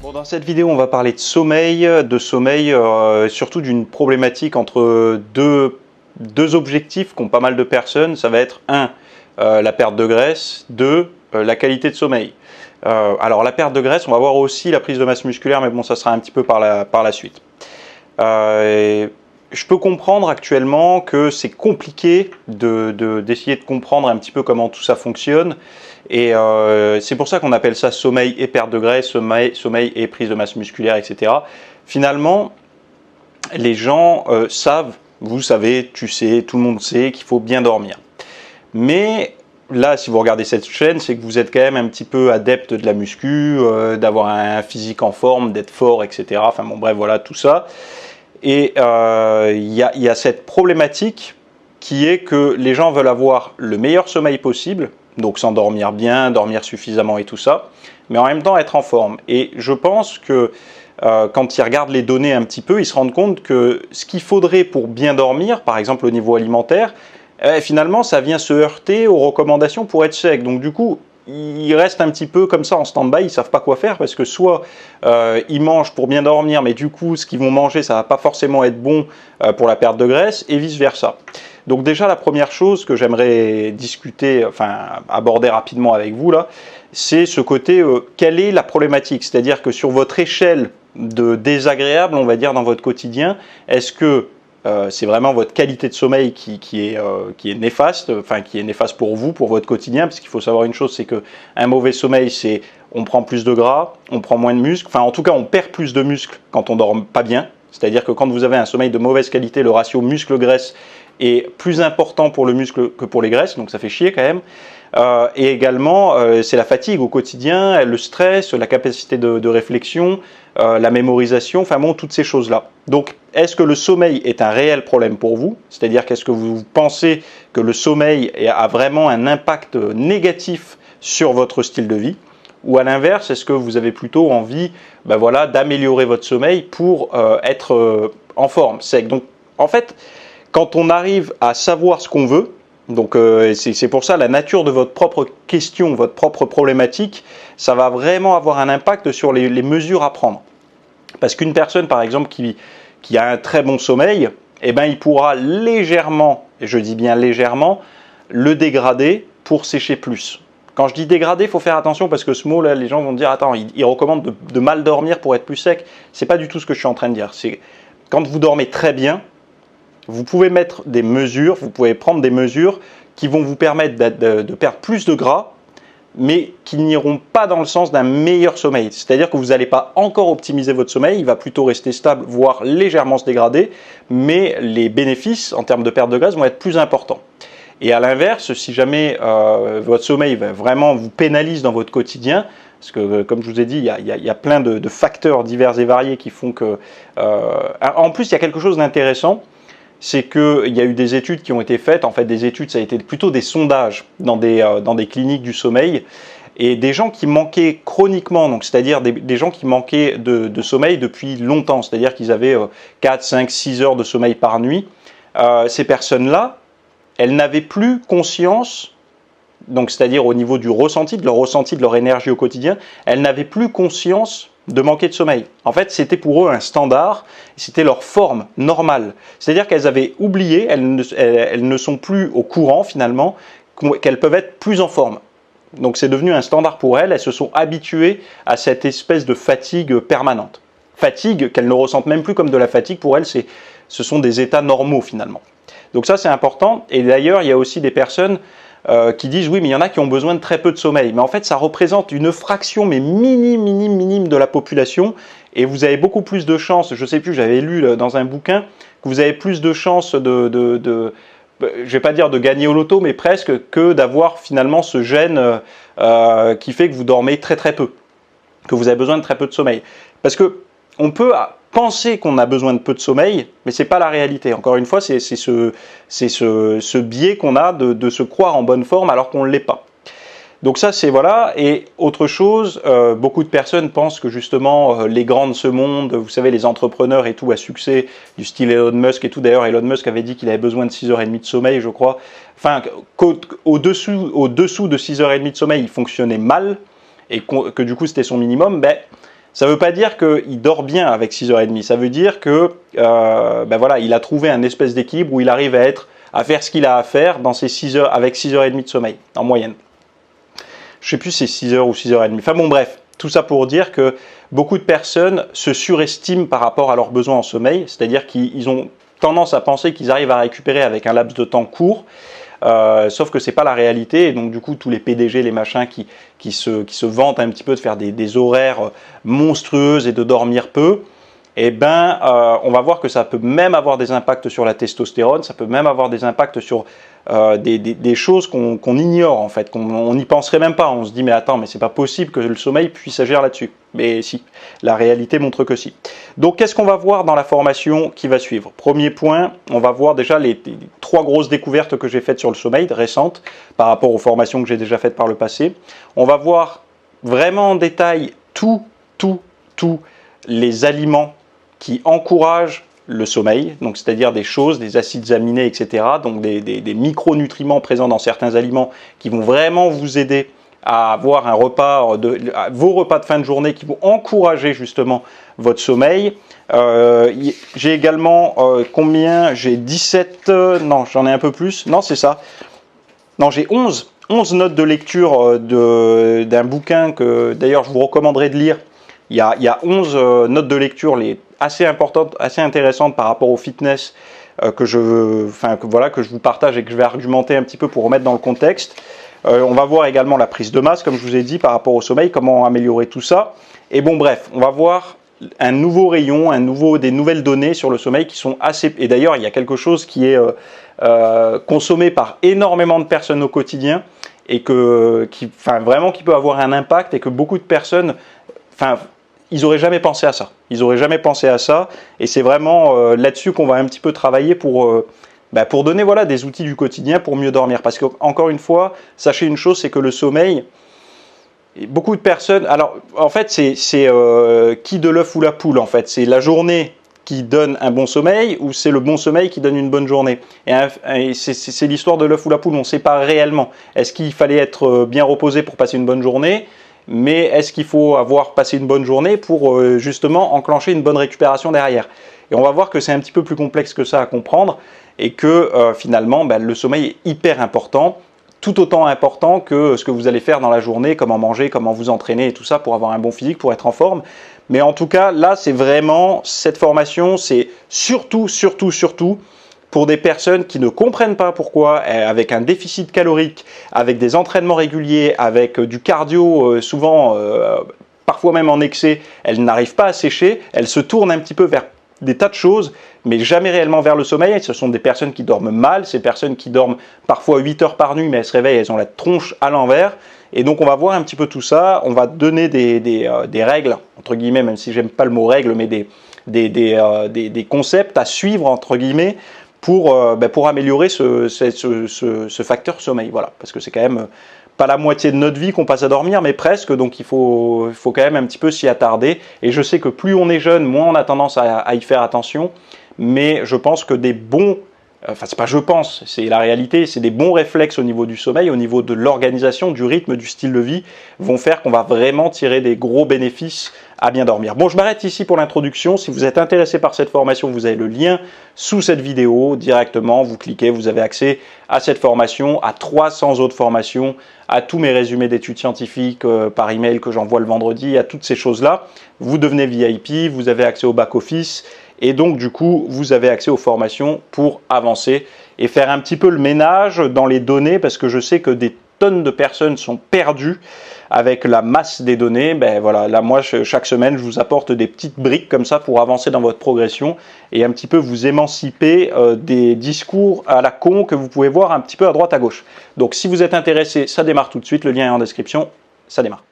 Bon, dans cette vidéo, on va parler de sommeil, surtout d'une problématique entre deux objectifs qu'ont pas mal de personnes. Ça va être la perte de graisse, la qualité de sommeil. Alors la perte de graisse, on va voir aussi la prise de masse musculaire, mais bon, ça sera un petit peu par la suite. Je peux comprendre actuellement que c'est compliqué d'essayer de comprendre un petit peu comment tout ça fonctionne. Et c'est pour ça qu'on appelle ça sommeil et perte de graisse, sommeil et prise de masse musculaire, etc. Finalement, les gens savent, vous savez, tu sais, tout le monde sait qu'il faut bien dormir. Mais là, si vous regardez cette chaîne, c'est que vous êtes quand même un petit peu adepte de la muscu, d'avoir un physique en forme, d'être fort, etc. Enfin bon, bref, voilà, tout ça. Et il y a cette problématique qui est que les gens veulent avoir le meilleur sommeil possible, donc s'endormir bien, dormir suffisamment et tout ça, mais en même temps être en forme. Et je pense que quand ils regardent les données un petit peu, ils se rendent compte que ce qu'il faudrait pour bien dormir, par exemple au niveau alimentaire, finalement ça vient se heurter aux recommandations pour être sec. Donc du coup, ils restent un petit peu comme ça en stand-by, ils ne savent pas quoi faire parce que soit ils mangent pour bien dormir, mais du coup ce qu'ils vont manger ça ne va pas forcément être bon pour la perte de graisse et vice-versa. Donc déjà la première chose que j'aimerais discuter, enfin aborder rapidement avec vous là, c'est ce côté quelle est la problématique, c'est-à-dire que sur votre échelle de désagréable, on va dire dans votre quotidien, est-ce que c'est vraiment votre qualité de sommeil qui est néfaste, enfin qui est néfaste pour vous, pour votre quotidien, parce qu'il faut savoir une chose, c'est que un mauvais sommeil, c'est on prend plus de gras, on prend moins de muscles, enfin en tout cas on perd plus de muscles quand on dort pas bien, c'est-à-dire que quand vous avez un sommeil de mauvaise qualité, le ratio muscle-graisse est plus important pour le muscle que pour les graisses, donc ça fait chier quand même. Et également, c'est la fatigue au quotidien, le stress, la capacité de réflexion, la mémorisation, enfin bon, toutes ces choses-là. Donc, est-ce que le sommeil est un réel problème pour vous? C'est-à-dire qu'est-ce que vous pensez que le sommeil a vraiment un impact négatif sur votre style de vie? Ou à l'inverse, est-ce que vous avez plutôt envie voilà, d'améliorer votre sommeil pour être en forme, sec? Donc, en fait, quand on arrive à savoir ce qu'on veut, donc c'est pour ça la nature de votre propre question, votre propre problématique, ça va vraiment avoir un impact sur les mesures à prendre. Parce qu'une personne, par exemple, qui a un très bon sommeil, eh ben, il pourra légèrement, et je dis bien légèrement, le dégrader pour sécher plus. Quand je dis dégrader, il faut faire attention parce que ce mot-là, les gens vont dire « Attends, il recommande de mal dormir pour être plus sec ». C'est pas du tout ce que je suis en train de dire. C'est quand vous dormez très bien, vous pouvez mettre des mesures, vous pouvez prendre des mesures qui vont vous permettre de perdre plus de gras, mais qui n'iront pas dans le sens d'un meilleur sommeil. C'est-à-dire que vous n'allez pas encore optimiser votre sommeil, il va plutôt rester stable, voire légèrement se dégrader, mais les bénéfices en termes de perte de graisse vont être plus importants. Et à l'inverse, si jamais votre sommeil va vraiment vous pénalise dans votre quotidien, parce que comme je vous ai dit, il y a plein de facteurs divers et variés qui font que... en plus, il y a quelque chose d'intéressant, c'est qu'il y a eu des études qui ont été faites, en fait des études, ça a été plutôt des sondages dans des cliniques du sommeil, et des gens qui manquaient chroniquement, donc c'est-à-dire des gens qui manquaient de sommeil depuis longtemps, c'est-à-dire qu'ils avaient 4, 5, 6 heures de sommeil par nuit, ces personnes-là, elles n'avaient plus conscience, donc c'est-à-dire au niveau du ressenti, de leur énergie au quotidien, elles n'avaient plus conscience de manquer de sommeil. En fait, c'était pour eux un standard, c'était leur forme normale. C'est-à-dire qu'elles avaient oublié, elles ne sont plus au courant finalement, qu'elles peuvent être plus en forme. Donc c'est devenu un standard pour elles, elles se sont habituées à cette espèce de fatigue permanente. Fatigue qu'elles ne ressentent même plus comme de la fatigue, pour elles, ce sont des états normaux finalement. Donc ça c'est important, et d'ailleurs il y a aussi des personnes qui disent oui mais il y en a qui ont besoin de très peu de sommeil, mais en fait ça représente une fraction mais minime de la population, et vous avez beaucoup plus de chances, je sais plus, j'avais lu dans un bouquin que vous avez plus de chances je vais pas dire de gagner au loto, mais presque, que d'avoir finalement ce gène qui fait que vous dormez très peu, que vous avez besoin de très peu de sommeil. Parce que on peut penser qu'on a besoin de peu de sommeil, mais c'est pas la réalité. Encore une fois, c'est ce biais qu'on a de se croire en bonne forme alors qu'on ne l'est pas. Donc ça, c'est voilà. Et autre chose, beaucoup de personnes pensent que justement les grands de ce monde, vous savez, les entrepreneurs et tout à succès, du style Elon Musk et tout. D'ailleurs, Elon Musk avait dit qu'il avait besoin de 6h30 de sommeil, je crois. Enfin, au-dessous de 6h30 de sommeil, il fonctionnait mal, et que du coup, c'était son minimum. Ben, Ça ne veut pas dire qu'il dort bien avec 6h30, ça veut dire que ben voilà, il a trouvé un espèce d'équilibre où il arrive à faire ce qu'il a à faire dans ces 6 heures, avec 6h30 de sommeil, en moyenne. Je ne sais plus si c'est 6h ou 6h30. Enfin bon, bref, tout ça pour dire que beaucoup de personnes se surestiment par rapport à leurs besoins en sommeil, c'est-à-dire qu'ils ont tendance à penser qu'ils arrivent à récupérer avec un laps de temps court, sauf que c'est pas la réalité, et donc du coup tous les PDG, les machins qui se vantent un petit peu de faire des horaires monstrueuses et de dormir peu, eh ben, on va voir que ça peut même avoir des impacts sur la testostérone, ça peut même avoir des impacts sur des choses qu'on ignore en fait, qu'on n'y penserait même pas. On se dit mais attends, mais c'est pas possible que le sommeil puisse agir là-dessus. Mais si, la réalité montre que si. Donc qu'est-ce qu'on va voir dans la formation qui va suivre? Premier point, on va voir déjà les 3 grosses découvertes que j'ai faites sur le sommeil, récentes, par rapport aux formations que j'ai déjà faites par le passé. On va voir vraiment en détail tous les aliments qui encouragent le sommeil, donc c'est-à-dire des choses, des acides aminés, etc., donc des micronutriments présents dans certains aliments qui vont vraiment vous aider à avoir un repas, vos repas de fin de journée qui vont encourager justement votre sommeil. J'ai également combien? J'ai 17, non j'en ai un peu plus, non c'est ça, non j'ai 11 notes de lecture d'un bouquin que d'ailleurs je vous recommanderais de lire. Il y a 11 notes de lecture assez importantes, assez intéressantes par rapport au fitness que je vous partage et que je vais argumenter un petit peu pour remettre dans le contexte. On va voir également la prise de masse, comme je vous ai dit, par rapport au sommeil, comment améliorer tout ça. Et bon, bref, on va voir un nouveau rayon, des nouvelles données sur le sommeil qui sont assez... Et d'ailleurs, il y a quelque chose qui est consommé par énormément de personnes au quotidien et qui peut avoir un impact et que beaucoup de personnes... ils n'auraient jamais pensé à ça. Ils n'auraient jamais pensé à ça. Et c'est vraiment là-dessus qu'on va un petit peu travailler pour donner des outils du quotidien pour mieux dormir. Parce qu'encore une fois, sachez une chose, c'est que le sommeil, beaucoup de personnes... Alors, en fait, c'est qui de l'œuf ou la poule, en fait. C'est la journée qui donne un bon sommeil ou c'est le bon sommeil qui donne une bonne journée. Et c'est l'histoire de l'œuf ou la poule, on ne sait pas réellement. Est-ce qu'il fallait être bien reposé pour passer une bonne journée ? Mais est-ce qu'il faut avoir passé une bonne journée pour justement enclencher une bonne récupération derrière? Et on va voir que c'est un petit peu plus complexe que ça à comprendre et que finalement le sommeil est hyper important, tout autant important que ce que vous allez faire dans la journée, comment manger, comment vous entraîner et tout ça pour avoir un bon physique, pour être en forme. Mais en tout cas, là, c'est vraiment, cette formation, c'est surtout pour des personnes qui ne comprennent pas pourquoi, avec un déficit calorique, avec des entraînements réguliers, avec du cardio, souvent, parfois même en excès, elles n'arrivent pas à sécher, elles se tournent un petit peu vers des tas de choses, mais jamais réellement vers le sommeil. Ce sont des personnes qui dorment mal, ces personnes qui dorment parfois 8 heures par nuit, mais elles se réveillent, elles ont la tronche à l'envers. Et donc on va voir un petit peu tout ça, on va donner des règles, entre guillemets, même si j'aime pas le mot règle, mais des concepts à suivre, entre guillemets, pour améliorer ce facteur sommeil. Voilà, parce que c'est quand même pas la moitié de notre vie qu'on passe à dormir, mais presque, donc il faut quand même un petit peu s'y attarder. Et je sais que plus on est jeune, moins on a tendance à y faire attention, mais je pense que des bons... Enfin, c'est pas je pense, c'est la réalité, c'est des bons réflexes au niveau du sommeil, au niveau de l'organisation, du rythme, du style de vie, vont faire qu'on va vraiment tirer des gros bénéfices à bien dormir. Bon, je m'arrête ici pour l'introduction. Si vous êtes intéressé par cette formation, vous avez le lien sous cette vidéo directement. Vous cliquez, vous avez accès à cette formation, à 300 autres formations, à tous mes résumés d'études scientifiques par email que j'envoie le vendredi, à toutes ces choses-là. Vous devenez VIP, vous avez accès au back-office. Et donc, du coup, vous avez accès aux formations pour avancer et faire un petit peu le ménage dans les données parce que je sais que des tonnes de personnes sont perdues avec la masse des données. Ben voilà, là, moi, chaque semaine, je vous apporte des petites briques comme ça pour avancer dans votre progression et un petit peu vous émanciper des discours à la con que vous pouvez voir un petit peu à droite à gauche. Donc, si vous êtes intéressé, ça démarre tout de suite. Le lien est en description. Ça démarre.